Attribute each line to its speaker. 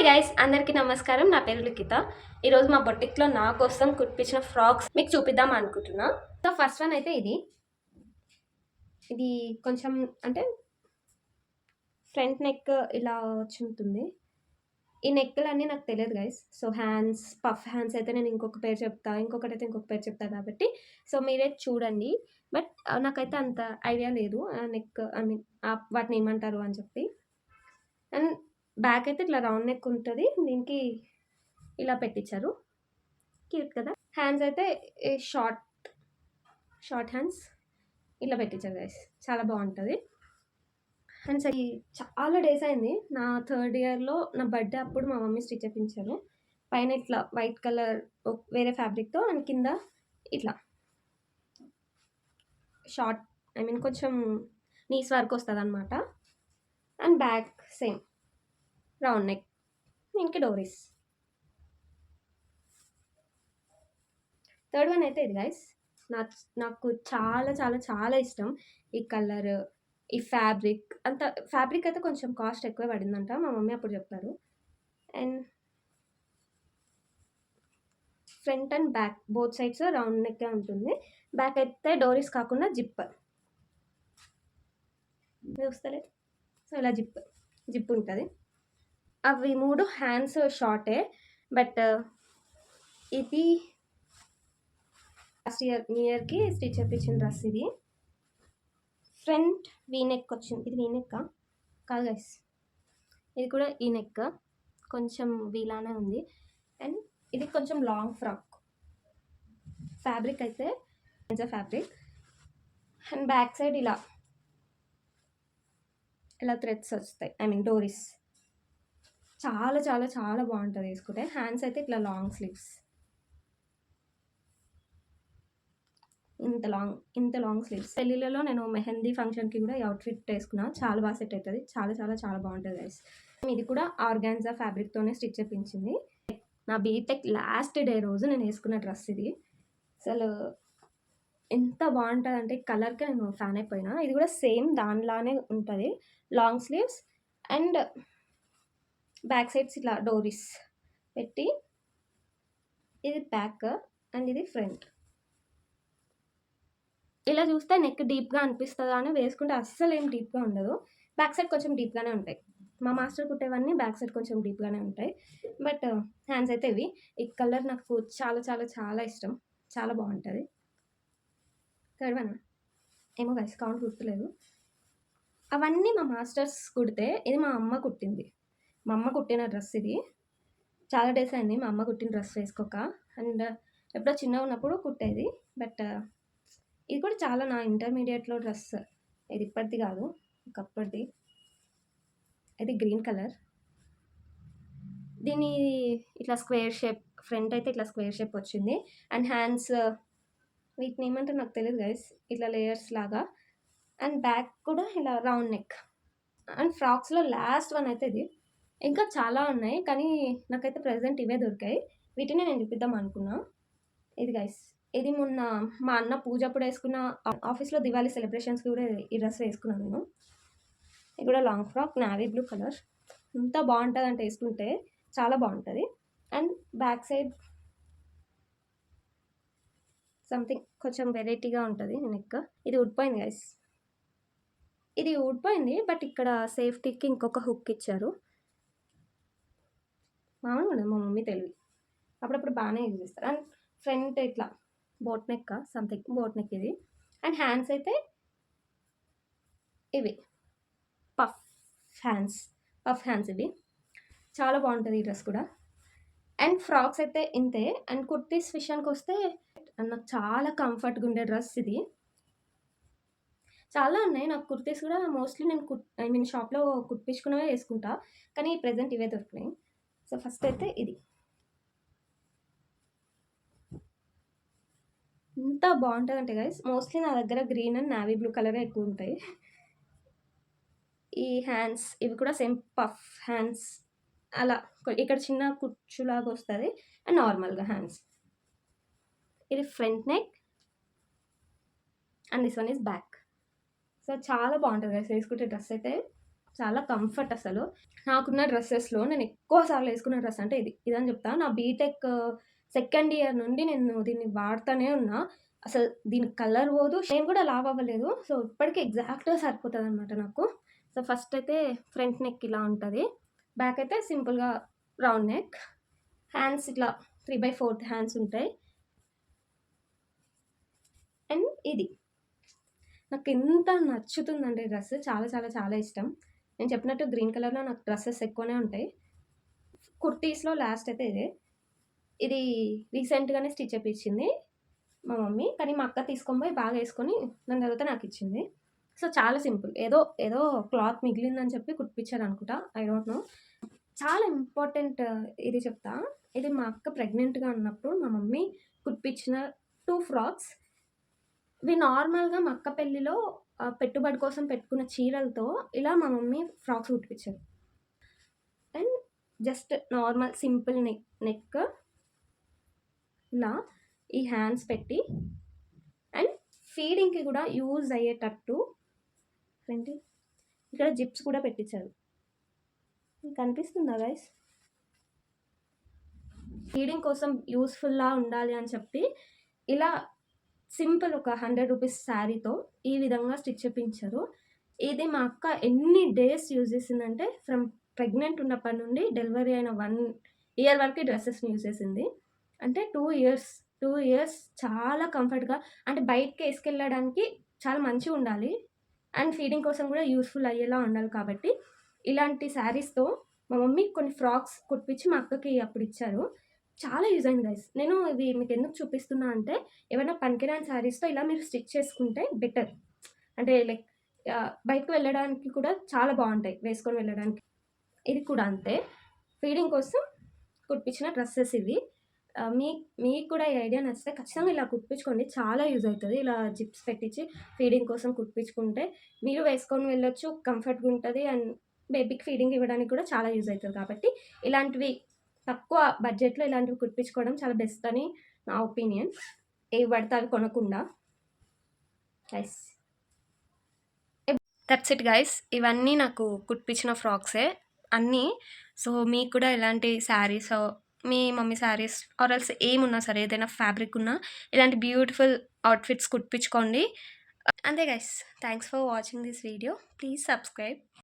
Speaker 1: Hi guys, అందరికీ నమస్కారం. నా పేరు లిఖిత. ఈరోజు మా బొటిక్లో నా కోసం కుట్టించిన ఫ్రాక్స్ మీకు చూపిద్దాం అనుకుంటున్నా. సో ఫస్ట్ వన్ అయితే ఇది కొంచెం అంటే ఫ్రంట్ నెక్ ఇలా వచ్చి ఉంటుంది. ఈ నెక్లు అన్నీ నాకు తెలియదు guys. So hands, puff hands అయితే నేను ఇంకొక పేరు చెప్తా, ఇంకొకటి అయితే ఇంకొక పేరు చెప్తా కాబట్టి సో మీరే చూడండి. బట్ నాకైతే అంత ఐడియా లేదు నెక్ వాటిని ఏమంటారు అని చెప్పి. అండ్ బ్యాక్ అయితే ఇట్లా రౌండ్ నెక్ ఉంటుంది, దీనికి ఇలా పెట్టించారు, క్యూట్ కదా. హ్యాండ్స్ అయితే షార్ట్ హ్యాండ్స్ ఇలా పెట్టించారు గైస్, చాలా బాగుంటుంది. హ్యాండ్స్ అది చాలా డేస్ అయింది, నా 3rd ఇయర్లో నా బర్త్డే అప్పుడు మా మమ్మీ స్టిచ్ చేయించారు. పైన ఇట్లా వైట్ కలర్ వేరే ఫ్యాబ్రిక్తో అండ్ కింద ఇట్లా షార్ట్ కొంచెం నీస్ వర్క్ వస్తుంది అనమాట. And back same round neck, దీనికి డోరీస్. థర్డ్ వన్ అయితే ఇది గైస్, నాకు చాలా చాలా చాలా ఇష్టం ఈ కలర్, ఈ ఫ్యాబ్రిక్. ఫ్యాబ్రిక్ అయితే కొంచెం కాస్ట్ ఎక్కువ పడిందంట, మా మమ్మీ అప్పుడు చెప్పారు. And front and back both sides round నెక్కే ఉంటుంది. బ్యాక్ అయితే డోరీస్ కాకుండా జిప్ చూస్తలేదు. సో ఇలా జిప్ ఉంటుంది. అవి 3 హ్యాండ్స్ షార్టే, బట్ ఇది లాస్ట్ ఇయర్ న్యూ ఇయర్కి స్టిచ్ చేయించిన డ్రెస్. ఇది ఫ్రంట్ వీనెక్ వచ్చింది. ఇది వీనెక్ కాదు గైస్, ఇది కూడా ఈ నెక్ కొంచెం వీలానే ఉంది. అండ్ ఇది కొంచెం లాంగ్ ఫ్రాక్. ఫ్యాబ్రిక్ అయితే ఫ్యాబ్రిక్. అండ్ బ్యాక్ సైడ్ ఇలా థ్రెడ్స్ వస్తాయి, డోరీస్. చాలా చాలా చాలా బాగుంటుంది వేసుకుంటే. హ్యాండ్స్ అయితే ఇట్లా లాంగ్ స్లీవ్స్, ఇంత లాంగ్ స్లీవ్స్. పెళ్ళిళ్ళలో నేను మెహందీ ఫంక్షన్కి కూడా ఈ అవుట్ఫిట్ వేసుకున్నా, చాలా బాగా సెట్ అవుతుంది. చాలా చాలా చాలా బాగుంటుంది గైస్. ఇది కూడా ఆర్గాన్జా ఫ్యాబ్రిక్తోనే స్టిచ్ చేయించింది. నా బీటెక్ లాస్ట్ డే రోజు నేను వేసుకున్న డ్రెస్ ఇది. అసలు ఎంత బాగుంటుంది అంటే కలర్కి నేను ఫ్యాన్ అయిపోయినా. ఇది కూడా సేమ్ దానిలానే ఉంటుంది, long sleeves and back sides ఇట్లా డోరీస్ పెట్టి. ఇది బ్యాక్ అండ్ ఇది ఫ్రంట్. ఇలా చూస్తే నెక్ డీప్గా అనిపిస్తుందా అని, వేసుకుంటే అస్సలు ఏం డీప్గా ఉండదు. బ్యాక్ సైడ్ కొంచెం డీప్గానే ఉంటాయి. మా మాస్టర్ కుట్టేవన్నీ బ్యాక్ సైడ్ కొంచెం డీప్గానే ఉంటాయి. బట్ హ్యాండ్స్ అయితే ఇవి. ఈ కలర్ నాకు చాలా చాలా చాలా ఇష్టం, చాలా బాగుంటుంది. థర్డ్ వన్ ఏమో గైస్ కౌంట్ గుర్తులేదు. అవన్నీ మా మాస్టర్స్ కుడితే, ఇది మా అమ్మ కుట్టింది. మా అమ్మ కుట్టిన డ్రెస్ ఇది. చాలా డేస్ అయింది మా అమ్మ కుట్టిన డ్రెస్ వేసుకోక. అండ్ ఎప్పుడో చిన్నగా ఉన్నప్పుడు కుట్టేది. బట్ ఇది కూడా చాలా నా ఇంటర్మీడియట్లో డ్రెస్. ఇది ఇప్పటిది కాదు, ఒకప్పటిది. ఇది గ్రీన్ కలర్. దీని ఇట్లా స్క్వేర్ షేప్, ఫ్రంట్ అయితే ఇట్లా స్క్వేర్ షేప్ వచ్చింది. అండ్ హ్యాండ్స్ వీటిని ఏమంటే నాకు తెలియదు గైస్, ఇట్లా లేయర్స్ లాగా. అండ్ బ్యాక్ కూడా ఇలా రౌండ్ నెక్. అండ్ ఫ్రాక్స్లో లాస్ట్ వన్ అయితే ఇది. ఇంకా చాలా ఉన్నాయి కానీ నాకైతే ప్రజెంట్ ఇవే దొరికాయి, వీటిని నేను చూపిద్దాం అనుకున్నా. ఇది గైస్, ఇది మొన్న మా అన్న పూజ అప్పుడు వేసుకున్న, ఆఫీస్లో దివాళీ సెలబ్రేషన్స్కి కూడా ఈ డ్రెస్ వేసుకున్నాను నేను. ఇది కూడా long frock, navy blue colour. ఎంత బాగుంటుంది అంటే వేసుకుంటే చాలా బాగుంటుంది. అండ్ బ్యాక్ సైడ్ సంథింగ్ కొంచెం వెరైటీగా ఉంటుంది నెక్. ఇది ఊడిపోయింది గైస్, ఇది ఊడిపోయింది. బట్ ఇక్కడ సేఫ్టీకి ఇంకొక హుక్ ఇచ్చారు. మామూలుగా ఉండదు, మా మమ్మీ తెలివి, అప్పుడప్పుడు బాగానే యూజ్ చేస్తారు. అండ్ ఫ్రంట్ ఇట్లా boat neck something boat neck ఇది. అండ్ హ్యాండ్స్ అయితే ఇవి పఫ్ హ్యాండ్స్ ఇవి. చాలా బాగుంటుంది ఈ డ్రెస్ కూడా. అండ్ ఫ్రాక్స్ అయితే ఇంతే. అండ్ కుర్తీస్ విషయానికి వస్తే నాకు చాలా కంఫర్ట్గా ఉండే డ్రెస్ ఇది. చాలా ఉన్నాయి నాకు కుర్తీస్ కూడా. మోస్ట్లీ నేను షాప్లో కుట్టించుకున్నవే వేసుకుంటా, కానీ ప్రెజెంట్ ఇవే దొరికినాయి. సో ఫస్ట్ అయితే ఇది ఎంత బాగుంటుంది అంటే గైస్, మోస్ట్లీ నా దగ్గర గ్రీన్ అండ్ నావీ బ్లూ కలరే ఎక్కువ ఉంటాయి. ఈ హ్యాండ్స్ ఇవి కూడా సేమ్ పఫ్ హ్యాండ్స్, అలా ఇక్కడ చిన్న కుచ్చులాగా వస్తుంది. అండ్ నార్మల్గా హ్యాండ్స్. ఇది front neck and this one is back. So చాలా బాగుంటుంది గైస్ వేసుకుంటే డ్రెస్ అయితే. చాలా కంఫర్ట్ అసలు. నాకున్న డ్రెసెస్‌లో నేను ఎక్కువ సార్లు వేసుకున్న డ్రెస్ అంటే ఇదని చెప్తా. నా బీటెక్ సెకండ్ ఇయర్ నుండి నేను దీన్ని వాడుతానే ఉన్నా. అసలు దీని కలర్ పోదు. నేను కూడా లావు అవ్వలేదు. సో, ఇప్పటికి ఎగ్జాక్ట్‌గా సరిపోతదనమాట నాకు. సో, ఫస్ట్ అయితే ఫ్రంట్ నెక్ ఇలా ఉంటది. బ్యాక్ అయితే సింపుల్‌గా రౌండ్ నెక్. హ్యాండ్స్ ఇట్లా 3/4 హ్యాండ్స్ ఉంటాయి. అండ్ ఇది. నాకెంత నచ్చుతుందంటే డ్రెస్ చాలా చాలా చాలా ఇష్టం. నేను చెప్పినట్టు గ్రీన్ కలర్‌లో నాకు డ్రెసెస్ ఎక్కువనే ఉంటాయి. కుర్తీస్‌లో లాస్ట్ అయితే ఇదే. ఇది రీసెంట్‌గానే స్టిచ్ చేపిచ్చింది మా మమ్మీ. కానీ మా అక్క తీసుకొని పోయి బాగా యేసుకొని దాని తర్వాత నాకిచ్చింది. సో, చాలా సింపుల్. ఏదో క్లాత్ మిగిలిందని చెప్పి కుట్టిపిచ్చారనుకుంటా. I don't know. చాలా ఇంపార్టెంట్ ఇది చెప్తా. ఇది మా అక్క ప్రెగ్నెంట్‌గా ఉన్నప్పుడు మా మమ్మీ కుట్టిపిచ్చిన 2 ఫ్రాక్స్. ఇవి నార్మల్‌గా మా అక్క పెళ్ళిలో పెట్టుబడి కోసం పెట్టుకున్న చీరలతో ఇలా మా మమ్మీ ఫ్రాక్స్ కుట్టిపిచ్చారు. And just normal simple neck ఇలా ఈ హ్యాండ్స్ పెట్టి అండ్ ఫీడింగ్‌కి కూడా యూజ్ అయ్యేటట్టు ఏంటి ఇక్కడ జిప్స్ కూడా పెట్టించారు. కనిపిస్తుందా గైస్? ఫీడింగ్ కోసం యూస్‌ఫుల్‌లా ఉండాలి అని చెప్పి ఇలా సింపుల్ ఒక 100 రూపీస్ శారీతో ఈ విధంగా స్టిచ్ చేపించారు. ఇది మా అక్క ఎన్ని డేస్ యూజ్ చేసిందంటే ఫ్రమ్ ప్రెగ్నెంట్ ఉన్నప్పటి నుండి డెలివరీ అయిన 1 ఇయర్ వరకు డ్రెసెస్‌ని యూజ్ చేసింది. అంటే 2 ఇయర్స్ చాలా కంఫర్ట్‌గా అంటే బయటకి ఏసుకెళ్ళడానికి చాలా మంచిగుండాలి. అండ్ ఫీడింగ్ కోసం కూడా యూజ్‌ఫుల్ అయ్యేలా ఉండాలి కాబట్టి ఇలాంటి శారీస్‌తో మా మమ్మీ కొన్ని ఫ్రాక్స్ కుట్టిపిచ్చి మా అక్కకి అప్పుడు ఇచ్చారు. చాలా యూజ్ అయింది గైస్. నేను ఇవి మీకెందుకు చూపిస్తున్నా అంటే ఏవైనా పనికిరాని శారీస్‌తో ఇలా మీరు స్టిచ్ చేసుకుంటే బెటర్. అంటే లైక్ బయటకి వెళ్ళడానికి కూడా చాలా బావుంటాయి వేసుకొని వెళ్ళడానికి. ఇది కూడా అంతే. ఫీడింగ్ కోసం కుట్టిపించిన డ్రెసెస్ ఇవి. మీకు కూడా ఈ ఐడియా నచ్చితే ఖచ్చితంగా ఇలా కుట్టిపించుకోండి. చాలా యూజ్ అవుతది. ఇలా జిప్స్ పెట్టించి ఫీడింగ్ కోసం కుట్టిపించుకుంటే మీరు వేసుకొని వెళ్ళొచ్చు. కంఫర్ట్‌గా ఉంటది. అండ్ బేబీకి ఫీడింగ్ ఇవ్వడానికి కూడా చాలా యూజ్ అవుతది కాబట్టి ఇలాంటివి తక్కువ బడ్జెట్‌లో ఇలాంటివి కుట్టిపించుకోవడం చాలా బెస్ట్ అని నా ఒపీనియన్. ఏవి పడితే అవి కొనకుండా. Guys that's it guys. ఇవన్నీ నాకు కుట్టిపించిన ఫ్రాక్సే అన్నీ. సో, మీకు కూడా ఇలాంటి శారీసో, మీ మమ్మీ శారీస్ ఆర్ ఎల్స్ ఏమున్నా సరే ఏదైనా ఫ్యాబ్రిక్ ఉన్నా ఇలాంటి బ్యూటిఫుల్ అవుట్‌ఫిట్స్ కుట్టిపించుకోండి. అంతే guys. Thanks for watching this video. Please subscribe.